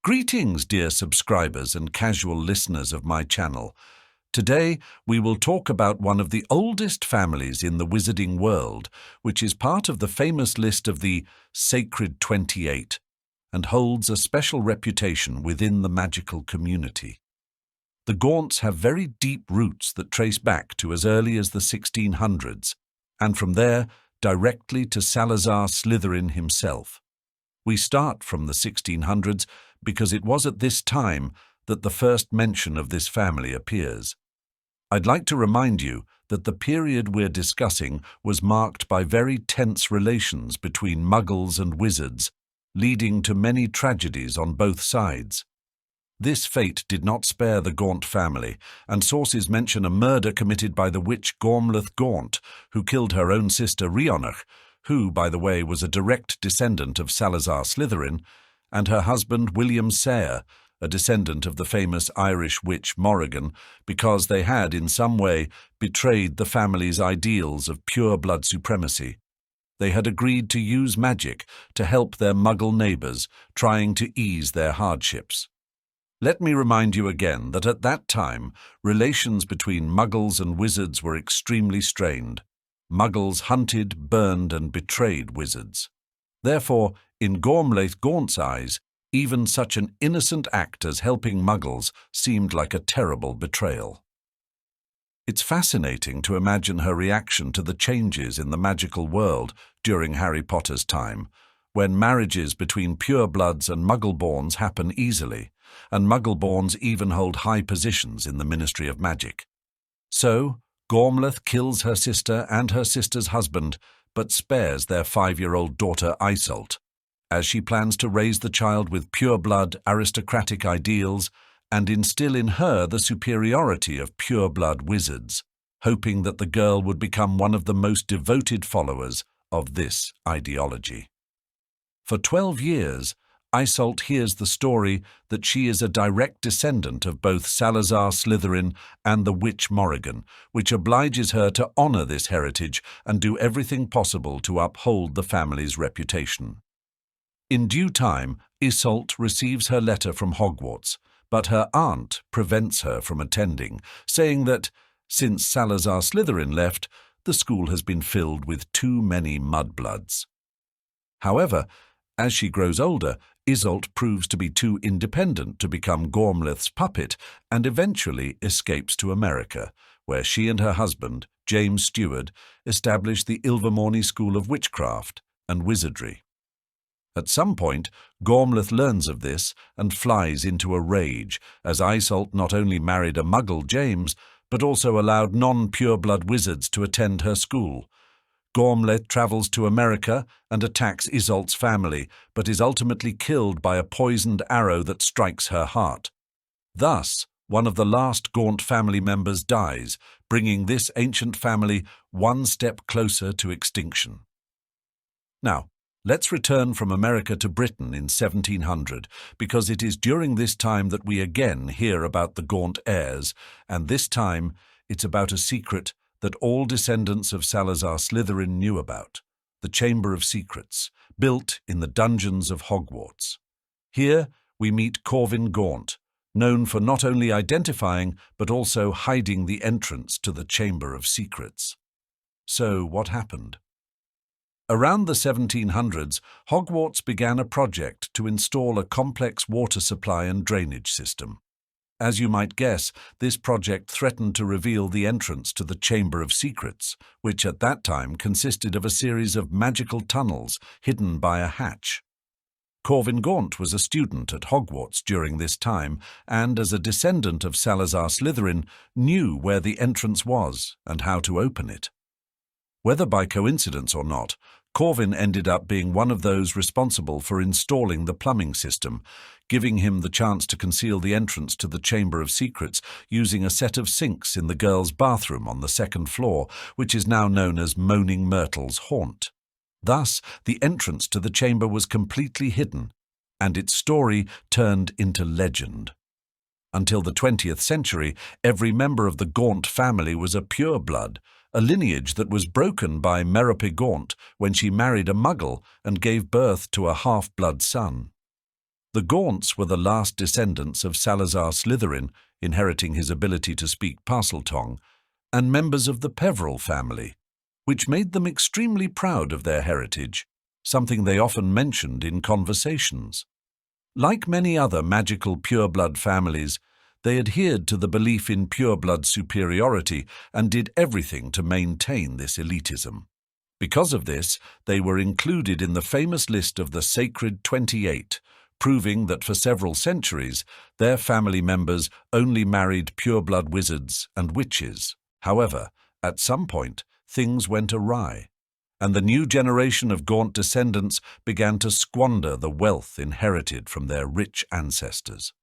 Greetings, dear subscribers and casual listeners of my channel. Today, we will talk about one of the oldest families in the wizarding world, which is part of the famous list of the Sacred 28 and holds a special reputation within the magical community. The Gaunts have very deep roots that trace back to as early as the 1600s, and from there directly to Salazar Slytherin himself. We start from the 1600s because it was at this time that the first mention of this family appears. I'd like to remind you that the period we're discussing was marked by very tense relations between Muggles and wizards, leading to many tragedies on both sides. This fate did not spare the Gaunt family, and sources mention a murder committed by the witch Gormlaith Gaunt, who killed her own sister Rhionach, who, by the way, was a direct descendant of Salazar Slytherin, and her husband William Sayre, a descendant of the famous Irish witch Morrigan, because they had, in some way, betrayed the family's ideals of pure blood supremacy. They had agreed to use magic to help their Muggle neighbours, trying to ease their hardships. Let me remind you again that at that time, relations between Muggles and wizards were extremely strained. Muggles hunted, burned, and betrayed wizards. Therefore, in Gormlaith Gaunt's eyes, even such an innocent act as helping Muggles seemed like a terrible betrayal. It's fascinating to imagine her reaction to the changes in the magical world during Harry Potter's time, when marriages between purebloods and Muggleborns happen easily, and Muggleborns even hold high positions in the Ministry of Magic. So, Gormlaith kills her sister and her sister's husband, but spares their 5-year-old daughter Iseult, as she plans to raise the child with pure-blood aristocratic ideals and instill in her the superiority of pure-blood wizards, hoping that the girl would become one of the most devoted followers of this ideology. For 12 years, Iseult hears the story that she is a direct descendant of both Salazar Slytherin and the witch Morrigan, which obliges her to honor this heritage and do everything possible to uphold the family's reputation. In due time, Iseult receives her letter from Hogwarts, but her aunt prevents her from attending, saying that, since Salazar Slytherin left, the school has been filled with too many mudbloods. However, as she grows older, Iseult proves to be too independent to become Gormlaith's puppet and eventually escapes to America, where she and her husband, James Stewart, establish the Ilvermorny School of Witchcraft and Wizardry. At some point, Gormlaith learns of this and flies into a rage, as Iseult not only married a Muggle, James, but also allowed non-pureblood wizards to attend her school. Gormlaith travels to America and attacks Iseult's family, but is ultimately killed by a poisoned arrow that strikes her heart. Thus, one of the last Gaunt family members dies, bringing this ancient family one step closer to extinction. Now, let's return from America to Britain in 1700, because it is during this time that we again hear about the Gaunt heirs, and this time it's about a secret that all descendants of Salazar Slytherin knew about, the Chamber of Secrets, built in the dungeons of Hogwarts. Here we meet Corvin Gaunt, known for not only identifying but also hiding the entrance to the Chamber of Secrets. So what happened? Around the 1700s, Hogwarts began a project to install a complex water supply and drainage system. As you might guess, this project threatened to reveal the entrance to the Chamber of Secrets, which at that time consisted of a series of magical tunnels hidden by a hatch. Corvin Gaunt was a student at Hogwarts during this time, and as a descendant of Salazar Slytherin, knew where the entrance was and how to open it. Whether by coincidence or not, Corvin ended up being one of those responsible for installing the plumbing system, giving him the chance to conceal the entrance to the Chamber of Secrets using a set of sinks in the girls' bathroom on the 2nd floor, which is now known as Moaning Myrtle's haunt. Thus, the entrance to the chamber was completely hidden, and its story turned into legend. Until the 20th century, every member of the Gaunt family was a pureblood, a lineage that was broken by Merope Gaunt when she married a Muggle and gave birth to a half-blood son. The Gaunts were the last descendants of Salazar Slytherin, inheriting his ability to speak Parseltongue, and members of the Peverell family, which made them extremely proud of their heritage, something they often mentioned in conversations. Like many other magical pureblood families, they adhered to the belief in pureblood superiority and did everything to maintain this elitism. Because of this, they were included in the famous list of the Sacred 28, proving that for several centuries their family members only married pureblood wizards and witches. However, at some point, things went awry, and the new generation of Gaunt descendants began to squander the wealth inherited from their rich ancestors.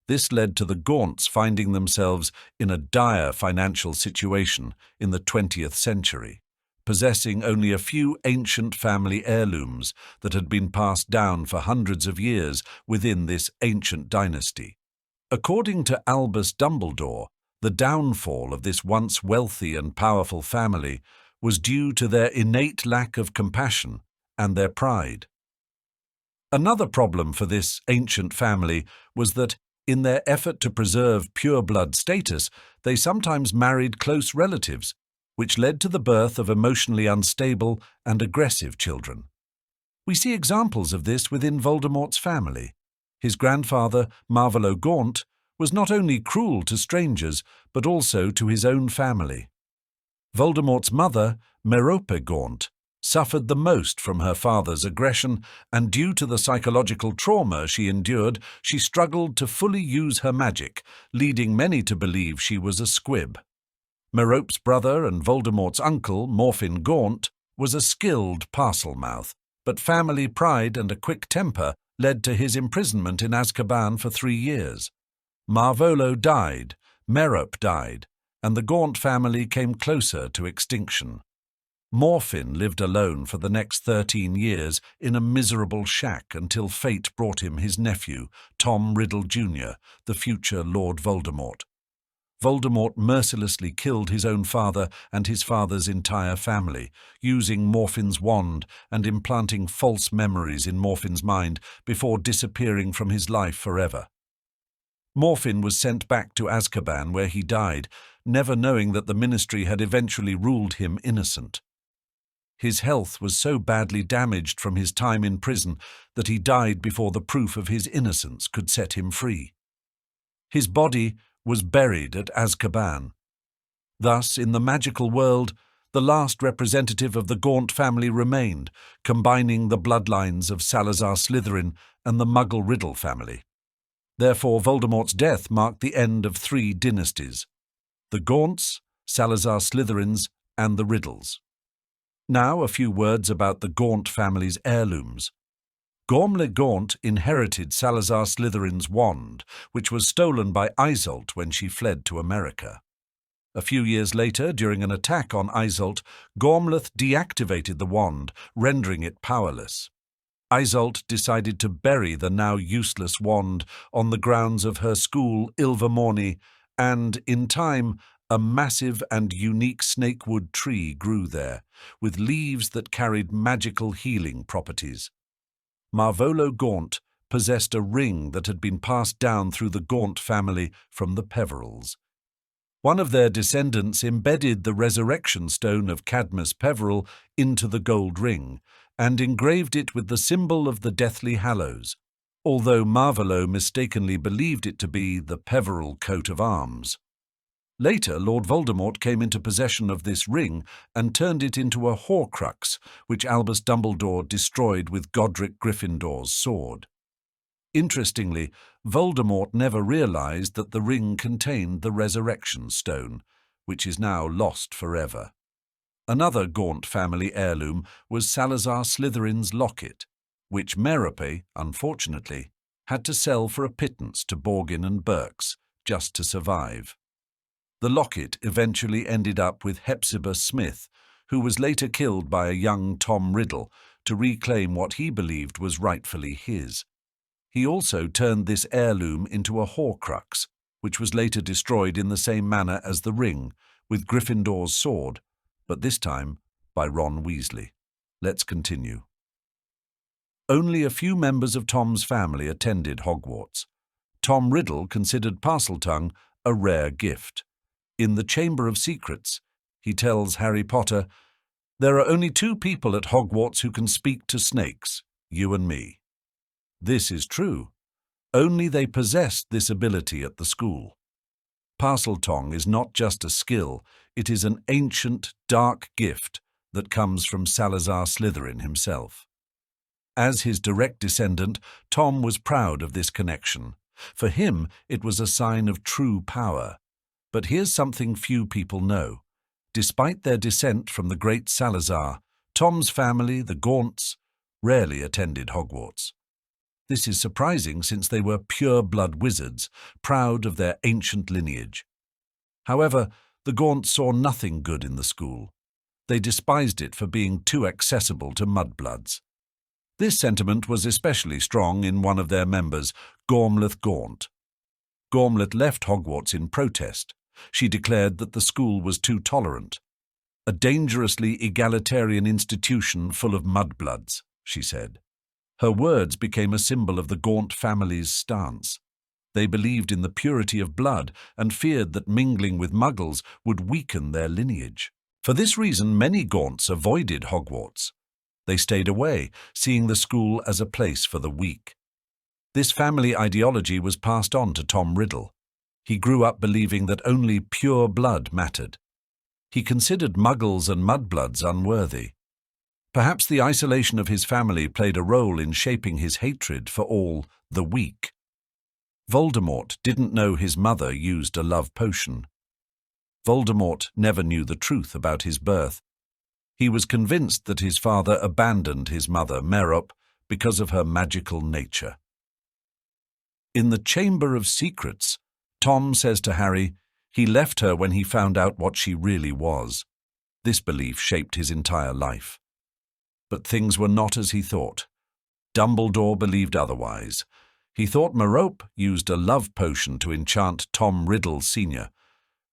This led to the Gaunts finding themselves in a dire financial situation in the 20th century, possessing only a few ancient family heirlooms that had been passed down for hundreds of years within this ancient dynasty. According to Albus Dumbledore, the downfall of this once wealthy and powerful family was due to their innate lack of compassion and their pride. Another problem for this ancient family was that, in their effort to preserve pureblood status, they sometimes married close relatives, which led to the birth of emotionally unstable and aggressive children. We see examples of this within Voldemort's family. His grandfather, Marvolo Gaunt, was not only cruel to strangers, but also to his own family. Voldemort's mother, Merope Gaunt, suffered the most from her father's aggression, and due to the psychological trauma she endured, she struggled to fully use her magic, leading many to believe she was a squib. Merope's brother and Voldemort's uncle, Morfin Gaunt, was a skilled parselmouth, but family pride and a quick temper led to his imprisonment in Azkaban for 3 years. Marvolo died, Merope died, and the Gaunt family came closer to extinction. Morfin lived alone for the next 13 years in a miserable shack until fate brought him his nephew, Tom Riddle Jr., the future Lord Voldemort. Voldemort mercilessly killed his own father and his father's entire family, using Morfin's wand and implanting false memories in Morfin's mind before disappearing from his life forever. Morfin was sent back to Azkaban, where he died, never knowing that the Ministry had eventually ruled him innocent. His health was so badly damaged from his time in prison that he died before the proof of his innocence could set him free. His body was buried at Azkaban. Thus, in the magical world, the last representative of the Gaunt family remained, combining the bloodlines of Salazar Slytherin and the Muggle Riddle family. Therefore, Voldemort's death marked the end of 3 dynasties: the Gaunts, Salazar Slytherins, and the Riddles. Now a few words about the Gaunt family's heirlooms. Gormley Gaunt inherited Salazar Slytherin's wand, which was stolen by Iseult when she fled to America. A few years later, during an attack on Iseult, Gormleth deactivated the wand, rendering it powerless. Iseult decided to bury the now useless wand on the grounds of her school Ilvermorny, and, in time, a massive and unique snakewood tree grew there, with leaves that carried magical healing properties. Marvolo Gaunt possessed a ring that had been passed down through the Gaunt family from the Peverells. One of their descendants embedded the resurrection stone of Cadmus Peverell into the gold ring, and engraved it with the symbol of the Deathly Hallows, although Marvolo mistakenly believed it to be the Peverell coat of arms. Later, Lord Voldemort came into possession of this ring and turned it into a Horcrux, which Albus Dumbledore destroyed with Godric Gryffindor's sword. Interestingly, Voldemort never realized that the ring contained the Resurrection Stone, which is now lost forever. Another Gaunt family heirloom was Salazar Slytherin's locket, which Merope, unfortunately, had to sell for a pittance to Borgin and Burkes just to survive. The locket eventually ended up with Hepzibah Smith, who was later killed by a young Tom Riddle to reclaim what he believed was rightfully his. He also turned this heirloom into a Horcrux, which was later destroyed in the same manner as the ring, with Gryffindor's sword, but this time by Ron Weasley. Let's continue. Only a few members of Tom's family attended Hogwarts. Tom Riddle considered Parseltongue a rare gift. In the Chamber of Secrets, he tells Harry Potter, "There are only two people at Hogwarts who can speak to snakes, you and me." This is true. Only they possessed this ability at the school. Parseltongue is not just a skill, it is an ancient, dark gift that comes from Salazar Slytherin himself. As his direct descendant, Tom was proud of this connection. For him, it was a sign of true power. But here's something few people know. Despite their descent from the great Salazar, Tom's family, the Gaunts, rarely attended Hogwarts. This is surprising since they were pure-blood wizards, proud of their ancient lineage. However, the Gaunts saw nothing good in the school. They despised it for being too accessible to mudbloods. This sentiment was especially strong in one of their members, Gormleth Gaunt. Gormleth left Hogwarts in protest. She declared that the school was too tolerant. "A dangerously egalitarian institution full of mudbloods," she said. Her words became a symbol of the Gaunt family's stance. They believed in the purity of blood and feared that mingling with Muggles would weaken their lineage. For this reason, many Gaunts avoided Hogwarts. They stayed away, seeing the school as a place for the weak. This family ideology was passed on to Tom Riddle. He grew up believing that only pure blood mattered. He considered Muggles and mudbloods unworthy. Perhaps the isolation of his family played a role in shaping his hatred for all the weak. Voldemort didn't know his mother used a love potion. Voldemort never knew the truth about his birth. He was convinced that his father abandoned his mother, Merope, because of her magical nature. In the Chamber of Secrets, Tom says to Harry, he left her when he found out what she really was. This belief shaped his entire life. But things were not as he thought. Dumbledore believed otherwise. He thought Merope used a love potion to enchant Tom Riddle Sr.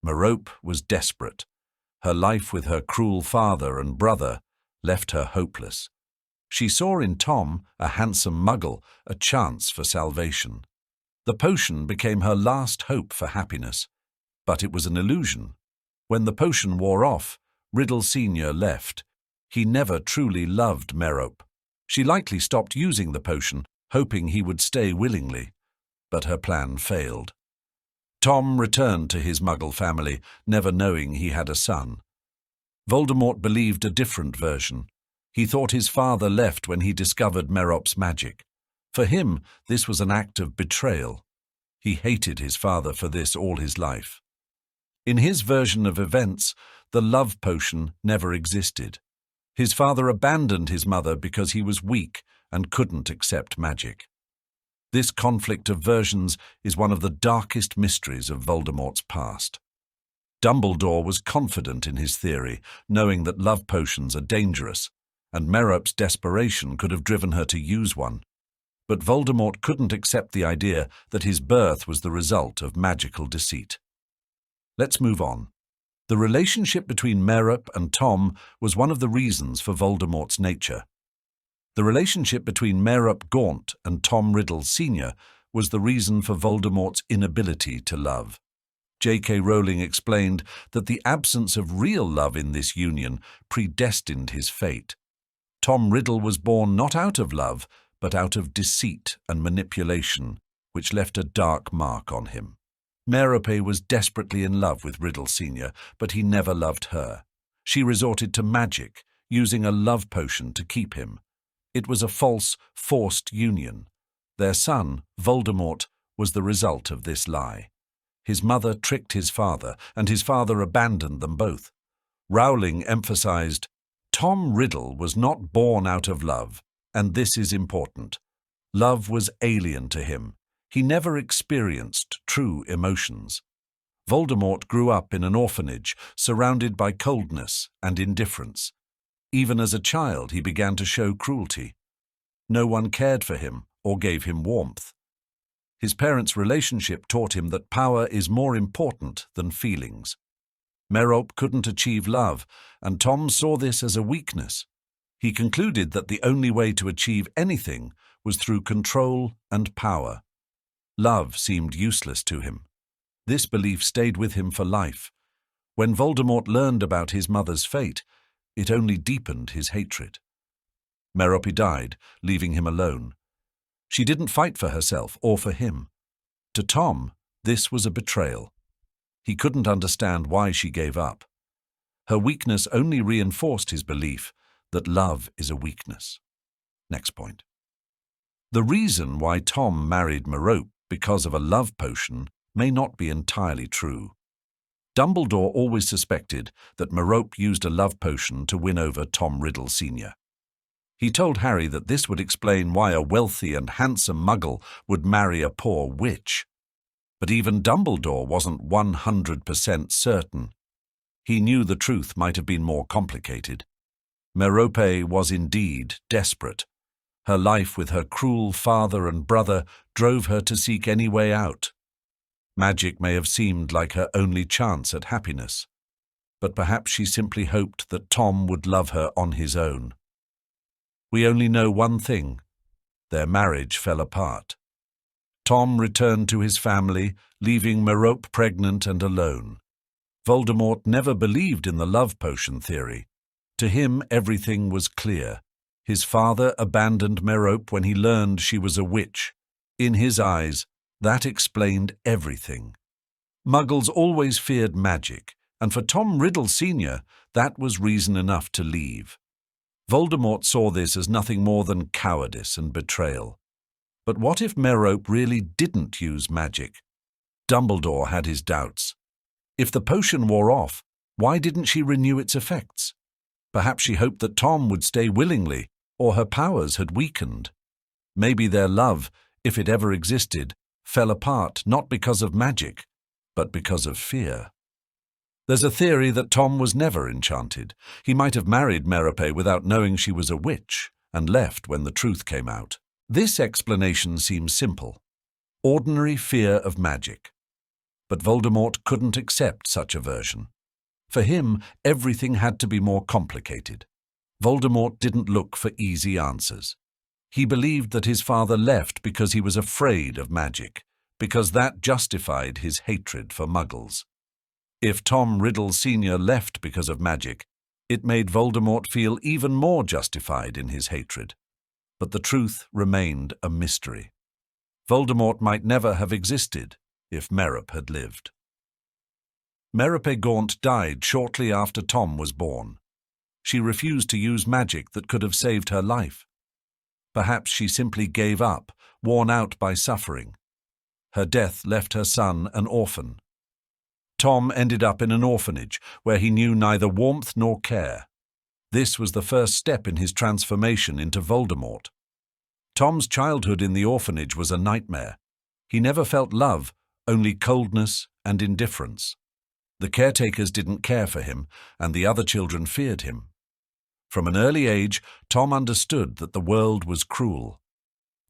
Merope was desperate. Her life with her cruel father and brother left her hopeless. She saw in Tom, a handsome Muggle, a chance for salvation. The potion became her last hope for happiness. But it was an illusion. When the potion wore off, Riddle Sr. left. He never truly loved Merope. She likely stopped using the potion, hoping he would stay willingly. But her plan failed. Tom returned to his Muggle family, never knowing he had a son. Voldemort believed a different version. He thought his father left when he discovered Merope's magic. For him, this was an act of betrayal. He hated his father for this all his life. In his version of events, the love potion never existed. His father abandoned his mother because he was weak and couldn't accept magic. This conflict of versions is one of the darkest mysteries of Voldemort's past. Dumbledore was confident in his theory, knowing that love potions are dangerous, and Merope's desperation could have driven her to use one. But Voldemort couldn't accept the idea that his birth was the result of magical deceit. Let's move on. The relationship between Merope and Tom was one of the reasons for Voldemort's nature. The relationship between Merope Gaunt and Tom Riddle Sr. was the reason for Voldemort's inability to love. J.K. Rowling explained that the absence of real love in this union predestined his fate. Tom Riddle was born not out of love, but out of deceit and manipulation, which left a dark mark on him. Merope was desperately in love with Riddle Sr., but he never loved her. She resorted to magic, using a love potion to keep him. It was a false, forced union. Their son, Voldemort, was the result of this lie. His mother tricked his father, and his father abandoned them both. Rowling emphasized, Tom Riddle was not born out of love, and this is important. Love was alien to him. He never experienced true emotions. Voldemort grew up in an orphanage, surrounded by coldness and indifference. Even as a child, he began to show cruelty. No one cared for him or gave him warmth. His parents' relationship taught him that power is more important than feelings. Merope couldn't achieve love, and Tom saw this as a weakness. He concluded that the only way to achieve anything was through control and power. Love seemed useless to him. This belief stayed with him for life. When Voldemort learned about his mother's fate, it only deepened his hatred. Merope died, leaving him alone. She didn't fight for herself or for him. To Tom, this was a betrayal. He couldn't understand why she gave up. Her weakness only reinforced his belief that love is a weakness. Next point. The reason why Tom married Merope because of a love potion may not be entirely true. Dumbledore always suspected that Merope used a love potion to win over Tom Riddle Sr. He told Harry that this would explain why a wealthy and handsome Muggle would marry a poor witch. But even Dumbledore wasn't 100% certain. He knew the truth might have been more complicated. Merope was indeed desperate. Her life with her cruel father and brother drove her to seek any way out. Magic may have seemed like her only chance at happiness, but perhaps she simply hoped that Tom would love her on his own. We only know one thing: their marriage fell apart. Tom returned to his family, leaving Merope pregnant and alone. Voldemort never believed in the love potion theory. To him, everything was clear. His father abandoned Merope when he learned she was a witch. In his eyes, that explained everything. Muggles always feared magic, and for Tom Riddle Sr., that was reason enough to leave. Voldemort saw this as nothing more than cowardice and betrayal. But what if Merope really didn't use magic? Dumbledore had his doubts. If the potion wore off, why didn't she renew its effects? Perhaps she hoped that Tom would stay willingly, or her powers had weakened. Maybe their love, if it ever existed, fell apart not because of magic, but because of fear. There's a theory that Tom was never enchanted. He might have married Merope without knowing she was a witch, and left when the truth came out. This explanation seems simple. Ordinary fear of magic. But Voldemort couldn't accept such a version. For him, everything had to be more complicated. Voldemort didn't look for easy answers. He believed that his father left because he was afraid of magic, because that justified his hatred for Muggles. If Tom Riddle Sr. left because of magic, it made Voldemort feel even more justified in his hatred. But the truth remained a mystery. Voldemort might never have existed if Merope had lived. Merope Gaunt died shortly after Tom was born. She refused to use magic that could have saved her life. Perhaps she simply gave up, worn out by suffering. Her death left her son an orphan. Tom ended up in an orphanage where he knew neither warmth nor care. This was the first step in his transformation into Voldemort. Tom's childhood in the orphanage was a nightmare. He never felt love, only coldness and indifference. The caretakers didn't care for him, and the other children feared him. From an early age, Tom understood that the world was cruel.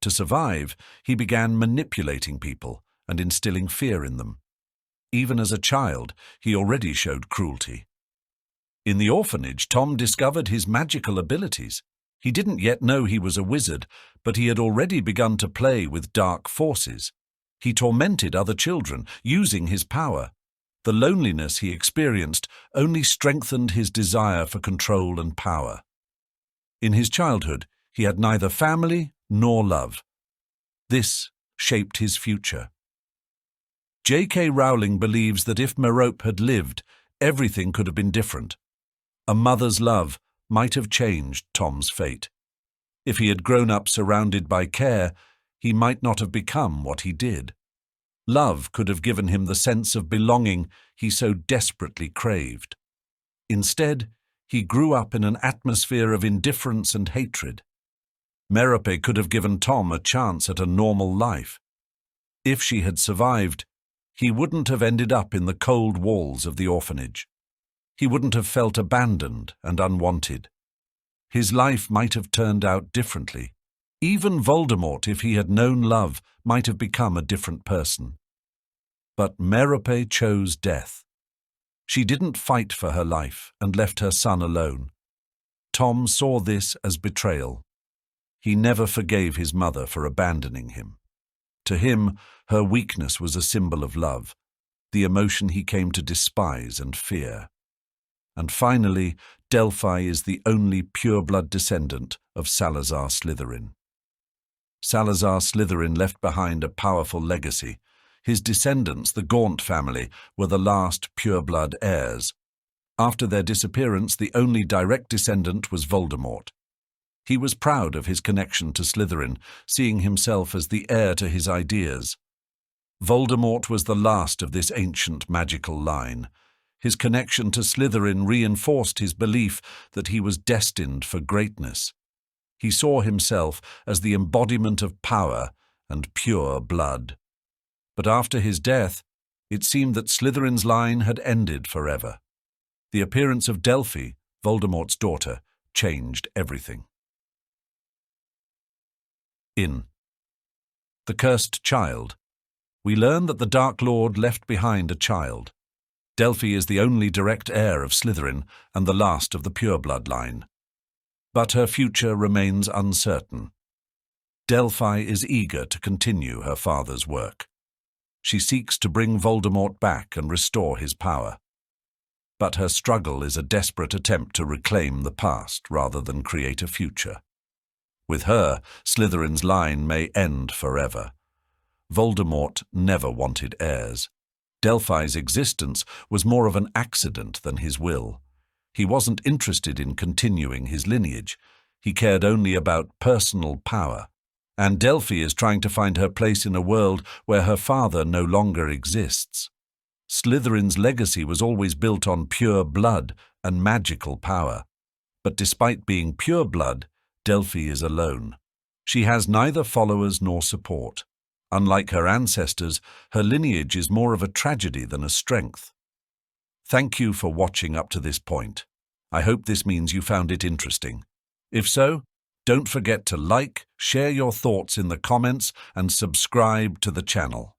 To survive, he began manipulating people and instilling fear in them. Even as a child, he already showed cruelty. In the orphanage, Tom discovered his magical abilities. He didn't yet know he was a wizard, but he had already begun to play with dark forces. He tormented other children, using his power. The loneliness he experienced only strengthened his desire for control and power. In his childhood, he had neither family nor love. This shaped his future. J.K. Rowling believes that if Merope had lived, everything could have been different. A mother's love might have changed Tom's fate. If he had grown up surrounded by care, he might not have become what he did. Love could have given him the sense of belonging he so desperately craved. Instead, he grew up in an atmosphere of indifference and hatred. Merope could have given Tom a chance at a normal life. If she had survived, he wouldn't have ended up in the cold walls of the orphanage. He wouldn't have felt abandoned and unwanted. His life might have turned out differently. Even Voldemort, if he had known love, might have become a different person. But Merope chose death. She didn't fight for her life and left her son alone. Tom saw this as betrayal. He never forgave his mother for abandoning him. To him, her weakness was a symbol of love, the emotion he came to despise and fear. And finally, Delphi is the only pure-blood descendant of Salazar Slytherin. Salazar Slytherin left behind a powerful legacy. His descendants, the Gaunt family, were the last pure-blood heirs. After their disappearance, the only direct descendant was Voldemort. He was proud of his connection to Slytherin, seeing himself as the heir to his ideas. Voldemort was the last of this ancient magical line. His connection to Slytherin reinforced his belief that he was destined for greatness. He saw himself as the embodiment of power and pure blood. But after his death, it seemed that Slytherin's line had ended forever. The appearance of Delphi, Voldemort's daughter, changed everything. In The Cursed Child, we learn that the Dark Lord left behind a child. Delphi is the only direct heir of Slytherin and the last of the pure bloodline. But her future remains uncertain. Delphi is eager to continue her father's work. She seeks to bring Voldemort back and restore his power. But her struggle is a desperate attempt to reclaim the past rather than create a future. With her, Slytherin's line may end forever. Voldemort never wanted heirs. Delphi's existence was more of an accident than his will. He wasn't interested in continuing his lineage. He cared only about personal power. And Delphi is trying to find her place in a world where her father no longer exists. Slytherin's legacy was always built on pure blood and magical power. But despite being pure blood, Delphi is alone. She has neither followers nor support. Unlike her ancestors, her lineage is more of a tragedy than a strength. Thank you for watching up to this point. I hope this means you found it interesting. If so, don't forget to like, share your thoughts in the comments, and subscribe to the channel.